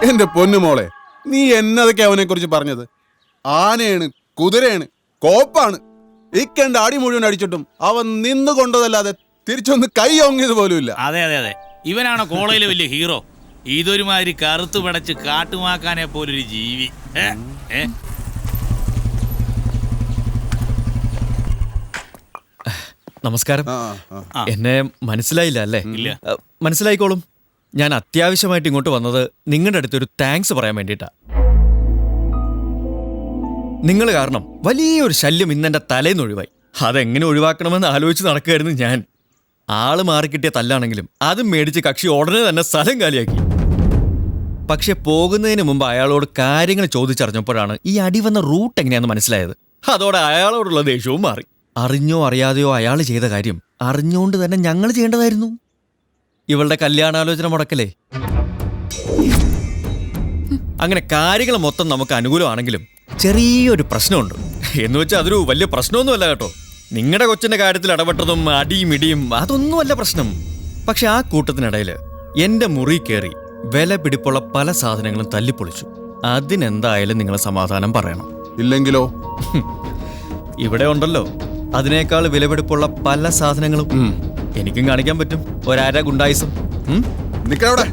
എന്റെ പൊന്നുമോളെ, നീ എന്നതൊക്കെ അവനെ കുറിച്ച് പറഞ്ഞത്? ആനയാണ്, കുതിരയാണ്, കോപ്പാണ്. ഇക്കണ്ട അടി മുഴുവൻ അടിച്ചിട്ടും അവൻ നിന്ന് കൊണ്ടതല്ലാതെ തിരിച്ചൊന്ന് കൈ ഓങ്ങിയത് പോലുമില്ല. അതെ അതെ അതെ, ഇവനാണോ കോളേജിലെ വലിയ ഹീറോ? ഇതൊരുമാതിരി കറുത്തു പടച്ച് കാട്ടുമാക്കാനെ പോലൊരു ജീവി. നമസ്കാരം. എന്നെ മനസ്സിലായില്ല അല്ലേ? ഇല്ല. മനസ്സിലായിക്കോളും. ഞാൻ അത്യാവശ്യമായിട്ട് ഇങ്ങോട്ട് വന്നത് നിങ്ങളുടെ അടുത്തൊരു താങ്ക്സ് പറയാൻ വേണ്ടിയിട്ടാ. നിങ്ങൾ കാരണം വലിയൊരു ശല്യം ഇന്നെന്റെ തലേന്ന് ഒഴിവായി. അതെങ്ങനെ ഒഴിവാക്കണമെന്ന് ആലോചിച്ച് നടക്കുകയായിരുന്നു ഞാൻ. ആള് മാറിക്കിട്ടിയ തല്ലാണെങ്കിലും അതും മേടിച്ച് കക്ഷി ഉടനെ തന്നെ സ്ഥലം കാലിയാക്കി. പക്ഷെ പോകുന്നതിന് മുമ്പ് അയാളോട് കാര്യങ്ങൾ ചോദിച്ചറിഞ്ഞപ്പോഴാണ് ഈ അടി വന്ന റൂട്ട് എങ്ങനെയാണെന്ന് മനസ്സിലായത്. അതോടെ അയാളോടുള്ള ദേഷ്യവും മാറി. അറിഞ്ഞോ അറിയാതെയോ അയാൾ ചെയ്ത കാര്യം അറിഞ്ഞുകൊണ്ട് തന്നെ ഞങ്ങൾ ചെയ്യേണ്ടതായിരുന്നു. ഇവളുടെ കല്യാണാലോചന മുടക്കലേ. അങ്ങനെ കാര്യങ്ങൾ മൊത്തം നമുക്ക് അനുകൂലമാണെങ്കിലും ചെറിയൊരു പ്രശ്നമുണ്ട്. എന്ന് വെച്ചാൽ അതൊരു വലിയ പ്രശ്നമൊന്നുമല്ല കേട്ടോ. നിങ്ങളുടെ കൊച്ചിന്റെ കാര്യത്തിൽ ഇടപെട്ടതും അടിയും ഇടിയും അതൊന്നുമല്ല പ്രശ്നം. പക്ഷെ ആ കൂട്ടത്തിനിടയിൽ എന്റെ മുറി കയറി വില പിടിപ്പുള്ള പല സാധനങ്ങളും തല്ലിപ്പൊളിച്ചു. അതിനെന്തായാലും നിങ്ങൾ സമാധാനം പറയണം. ഇല്ലെങ്കിലോ? ഇവിടെ ഉണ്ടല്ലോ അതിനേക്കാൾ വിലപിടിപ്പുള്ള പല സാധനങ്ങളും. എനിക്കും കാണിക്കാൻ പറ്റും ഒരാര ഗുണ്ടായിസം. നിക്കവിടെ.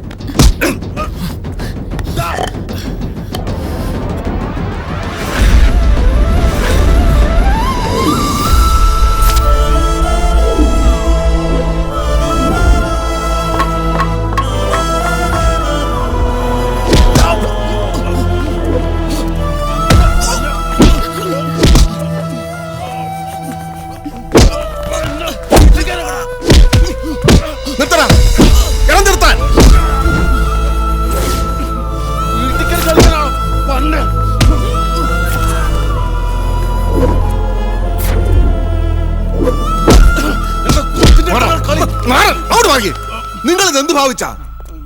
നിങ്ങൾ ഇതെന്ത് ഭാവിച്ചാ?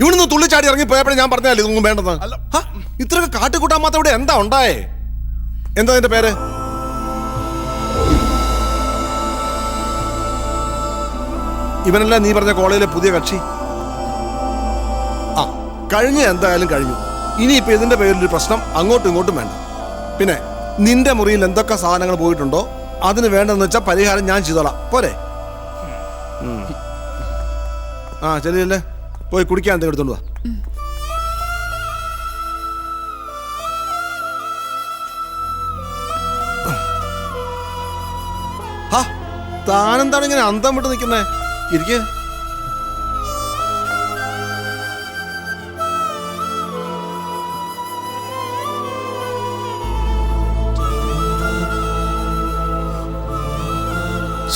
ഇവിടുന്ന് തുള്ളിച്ചാടി ഇറങ്ങി പോയപ്പോഴേ ഞാൻ പറഞ്ഞാലേ ഇതൊന്നും വേണ്ടെന്ന്. ഇത്രയൊക്കെ കാട്ടിക്കൂട്ടാൻ മാത്രം ഇവിടെ എന്താ ഉണ്ടായേ? എന്താ നിന്റെ പേര്? ഇവനല്ല നീ പറഞ്ഞ കോളേജിലെ പുതിയ കക്ഷി? ആ, കഴിഞ്ഞ എന്തായാലും കഴിഞ്ഞു. ഇനിയിപ്പോ ഇതിന്റെ പേരിലൊരു പ്രശ്നം അങ്ങോട്ടും ഇങ്ങോട്ടും വേണ്ട. പിന്നെ നിന്റെ മുറിയിൽ എന്തൊക്കെ സാധനങ്ങൾ പോയിട്ടുണ്ടോ അതിന് വേണ്ടെന്ന് വെച്ചാൽ പരിഹാരം ഞാൻ ചെയ്തോളാം. പോരെ? ആ ശരിയല്ലേ, പോയി കുടിക്കാൻ എന്തെങ്കിലും എടുത്തോണ്ട് വാ. താനെന്താണ് ഇങ്ങനെ അന്തം വിട്ട് നിൽക്കുന്നേ? ഇരിക്കേ.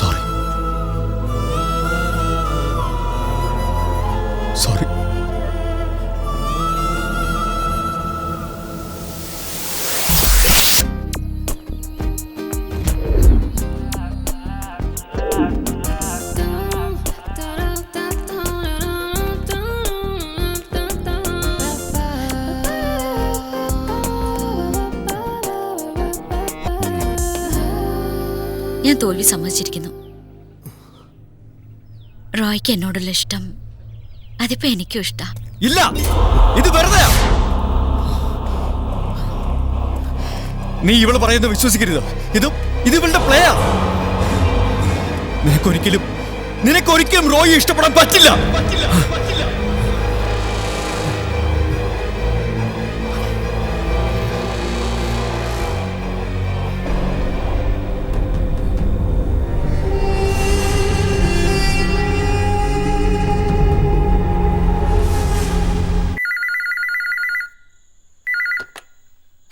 Sorry sorry. ഞാൻ തോൽവി സമ്മതിച്ചിരിക്കുന്നു. റോയ്ക്ക് എന്നോടുള്ള ഇഷ്ടം അതിപ്പോ എനിക്കും ഇഷ്ടാ. ഇല്ല, ഇത് വെറുതെ. നീ ഇവള് പറയുന്നത് വിശ്വസിക്കരുത്. ഇത് ഇവളുടെ പ്ലേയാ. നിനക്കൊരിക്കലും റോയി ഇഷ്ടപ്പെടാൻ പറ്റില്ല.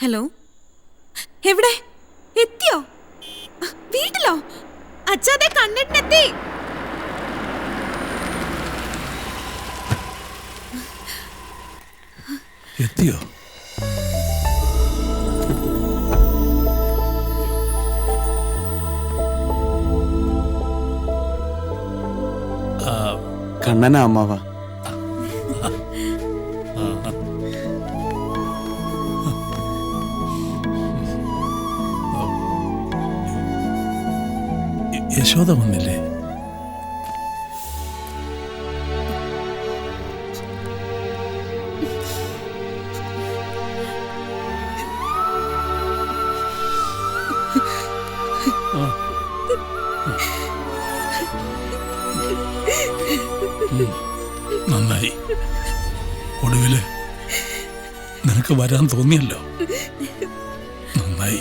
ഹലോ, എവിടെ എത്തിയോ? വീട്ടിലോ? അച്ഛാതെ കണ്ടിട്ടെത്തി. എത്തിയോ? കണ്ണനാ അമ്മാവ. യശോദ വന്നില്ലേ? നന്നായി. ഒടുവില് നിനക്ക് വരാൻ തോന്നിയല്ലോ. നന്നായി.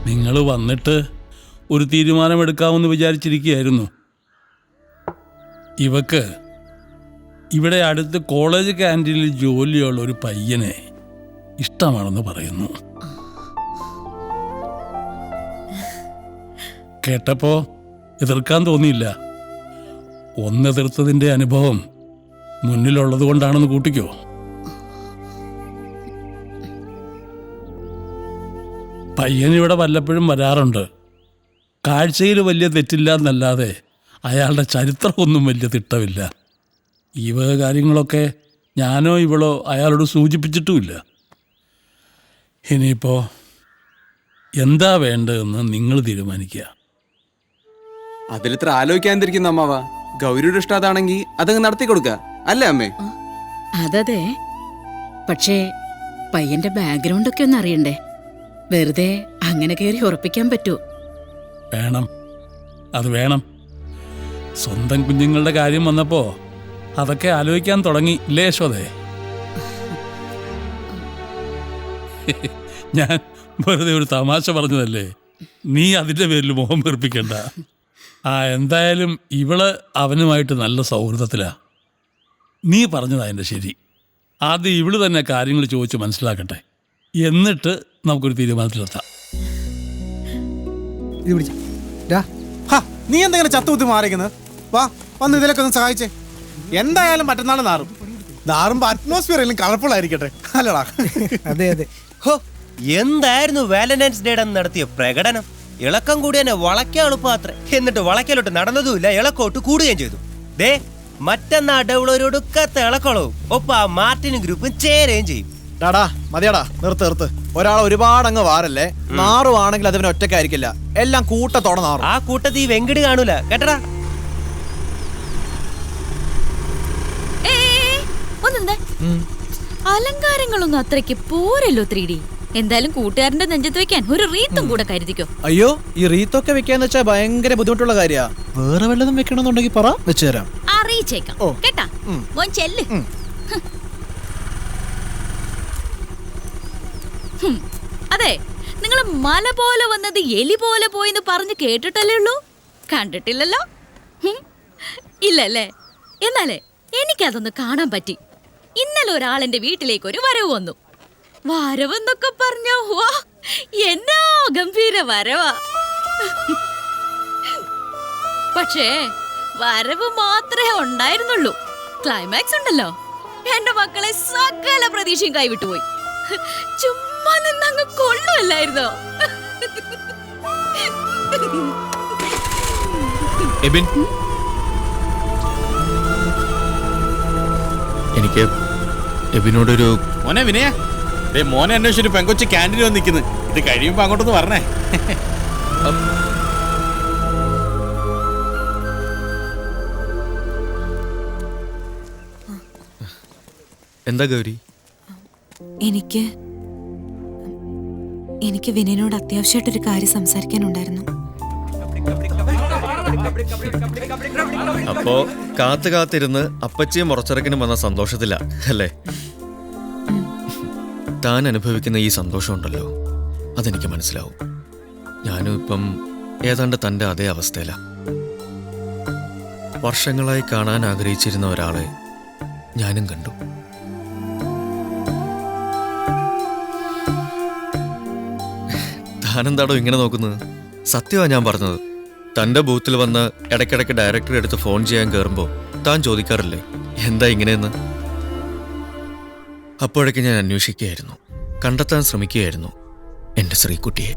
നിങ്ങൾ വന്നിട്ട് ഒരു തീരുമാനമെടുക്കാമെന്ന് വിചാരിച്ചിരിക്കുകയായിരുന്നു. ഇവക്ക് ഇവിടെ അടുത്ത് കോളേജ് ക്യാൻറ്റീനിൽ ജോലിയുള്ള ഒരു പയ്യനെ ഇഷ്ടമാണെന്ന് പറയുന്നു. കേട്ടപ്പോ എതിർക്കാൻ തോന്നിയില്ല. ഒന്നെതിർത്തതിൻ്റെ അനുഭവം മുന്നിലുള്ളത് കൊണ്ടാണെന്ന് കൂട്ടിക്കോ. പയ്യൻ ഇവിടെ വല്ലപ്പോഴും വരാറുണ്ട്. കാഴ്ചയിൽ വലിയ തെറ്റില്ല എന്നല്ലാതെ അയാളുടെ ചരിത്രമൊന്നും വലിയ തിട്ടമില്ല. ഈ വക കാര്യങ്ങളൊക്കെ ഞാനോ ഇവളോ അയാളോട് സൂചിപ്പിച്ചിട്ടുമില്ല. ഇനിയിപ്പോൾ എന്താ വേണ്ടതെന്ന് നിങ്ങൾ തീരുമാനിക്കുക. അതിലിത്ര ആലോചിക്കാതിരിക്കുന്ന അമ്മാവ. ഗൗരിയുടെ ഇഷ്ടം അതാണെങ്കിൽ അതങ്ങ് നടത്തി കൊടുക്കുക, അല്ലേ അമ്മേ? അതതെ. പക്ഷേ പയ്യന്റെ ബാക്ക്ഗ്രൗണ്ട് ഒക്കെ ഒന്ന് അറിയണ്ടേ? വെറുതെ അങ്ങനെ കയറി ഉറപ്പിക്കാൻ പറ്റുമോ? വേണം, അത് വേണം. സ്വന്തം കുഞ്ഞുങ്ങളുടെ കാര്യം വന്നപ്പോ അതൊക്കെ ആലോചിക്കാൻ തുടങ്ങി, ഇല്ലേ യശോദേ? ഞാൻ വെറുതെ ഒരു തമാശ പറഞ്ഞതല്ലേ. നീ അതിൻ്റെ പേരിൽ മോഹം വീർപ്പിക്കണ്ട. എന്തായാലും ഇവള് അവനുമായിട്ട് നല്ല സൗഹൃദത്തിലാ. നീ പറഞ്ഞതാ എൻ്റെ ശരി. ആദ്യം ഇവള് തന്നെ കാര്യങ്ങൾ ചോദിച്ച് മനസ്സിലാക്കട്ടെ, എന്നിട്ട് നമുക്കൊരു തീരുമാനത്തിലെത്താം. നീ എന്തെങ്കിലും ചത്തുകുത്തി മാറിക്കുന്നത്? വാ, വന്ന് ഇതിലൊക്കെ ഒന്ന് സഹായിച്ചേ. എന്തായാലും മറ്റന്നാൾ നാറുമ്പോ അറ്റ്മോസ്ഫിയർ കളർഫുൾ ആയിരിക്കട്ടെ, അല്ലടാ? അതെ അതെ. ഹോ, എന്തായിരുന്നു വാലന്റൈൻസ് ഡേ നടത്തിയ പ്രകടനം? ഇളക്കം കൂടി തന്നെ വളയ്ക്കാൻ എളുപ്പമാത്രേ. എന്നിട്ട് വളയ്ക്കലോട്ട് നടന്നതുമില്ല, ഇളക്കോട്ട് കൂടുകയും ചെയ്തു. ദേ, മറ്റന്നാ ഡെവളൊരു ഒടുക്കത്തെ ഇളക്കളവും ഒപ്പം ആ മാർട്ടിൻ ഗ്രൂപ്പും ചേരുകയും ചെയ്യും. ടാടാ, മതിയാടാ, നിർത്ത്. ഒരാൾ ഒരുപാട് അങ്ങ് വാരല്ലേ. നാറുവാണെങ്കിൽ അതിന് ഒറ്റക്കായിരിക്കില്ല, എല്ലാം കൂട്ടത്തോടെ നാറും. ആ കൂട്ടത്തിൽ ഈ വെങ്കിട് കാണൂല, കേട്ടടാ? അലങ്കാരങ്ങളൊന്നും അത്രയ്ക്ക് പോരല്ലോ 3D. എന്തായാലും കൂട്ടുകാരന്റെ നെഞ്ചത്ത് വെക്കാൻ ഒരു റീത്തും കൂടെ കരുതിക്കോ. അയ്യോ, ഈ റീത്തൊക്കെ വെക്കാന്ന് വെച്ചാ ഭയങ്കര ബുദ്ധിമുട്ടുള്ള കാര്യാ. വേറെ വല്ലതും വെക്കണമെന്നുണ്ടെങ്കിൽ പറ, വെച്ചു തരാം. അറിയിച്ചേക്കാം കേട്ടാ. മോൻ ചെല്ല്. അതെ, നിങ്ങൾ മല പോലെ വന്നത് എലി പോലെ പോയെന്ന് പറഞ്ഞ് കേട്ടിട്ടല്ലേ ഉള്ളൂ, കണ്ടിട്ടില്ലല്ലോ. ഇല്ലല്ലേ? എന്നാലേ എനിക്കതൊന്ന് കാണാൻ പറ്റി. ഇന്നലെ ഒരാളെന്റെ വീട്ടിലേക്ക് ഒരു വരവ് വന്നു. വരവെന്നൊക്കെ പറഞ്ഞോ, വാ, എന്നാ ഗംഭീര വരവാ. പക്ഷേ വരവ് മാത്രമേ ഉണ്ടായിരുന്നുള്ളൂ. ക്ലൈമാക്സ് ഉണ്ടല്ലോ, എന്റെ മക്കളെ സകല പ്രതീക്ഷയും കൈവിട്ടുപോയി. ചുമ്മാ നിന്നങ്ങ് കൊള്ളുമല്ലായിരുന്നോ? എനിക്ക് എബിനോടൊരു മോനെ വിനയ, മോനെ അന്വേഷിച്ചൊരു പെങ്കൊച്ച് ക്യാൻറ്റീനിൽ വന്ന് നിൽക്കുന്നു. ഇത് കഴിയുമ്പോ അങ്ങോട്ടൊന്ന് പറഞ്ഞേ. എന്താ ഗൗരി? എനിക്ക് വിനയനോട് അത്യാവശ്യമായിട്ടൊരു കാര്യം സംസാരിക്കാനുണ്ടായിരുന്നു. അപ്പോ കാത്തിരുന്ന് അപ്പച്ചിയും മുറച്ചിറക്കിനും വന്ന സന്തോഷത്തില അല്ലേ? താൻ അനുഭവിക്കുന്ന ഈ സന്തോഷമുണ്ടല്ലോ, അതെനിക്ക് മനസ്സിലാവും. ഞാനും ഇപ്പം ഏതാണ്ട് തൻ്റെ അതേ അവസ്ഥയില. വർഷങ്ങളായി കാണാൻ ആഗ്രഹിച്ചിരുന്ന ഒരാളെ ഞാനും കണ്ടു. താനെന്താടോ ഇങ്ങനെ നോക്കുന്നത്? സത്യമാ ഞാൻ പറഞ്ഞത്. തൻ്റെ ബൂത്തിൽ വന്ന് ഇടയ്ക്കിടയ്ക്ക് ഡയറക്ടറെ അടുത്ത് ഫോൺ ചെയ്യാൻ കയറുമ്പോൾ താൻ ചോദിക്കാറില്ലേ എന്താ ഇങ്ങനെയെന്ന്? അപ്പോഴേക്ക് ഞാൻ അന്വേഷിക്കുകയായിരുന്നു, കണ്ടെത്താൻ ശ്രമിക്കുകയായിരുന്നു എൻ്റെ ശ്രീകുട്ടിയെ.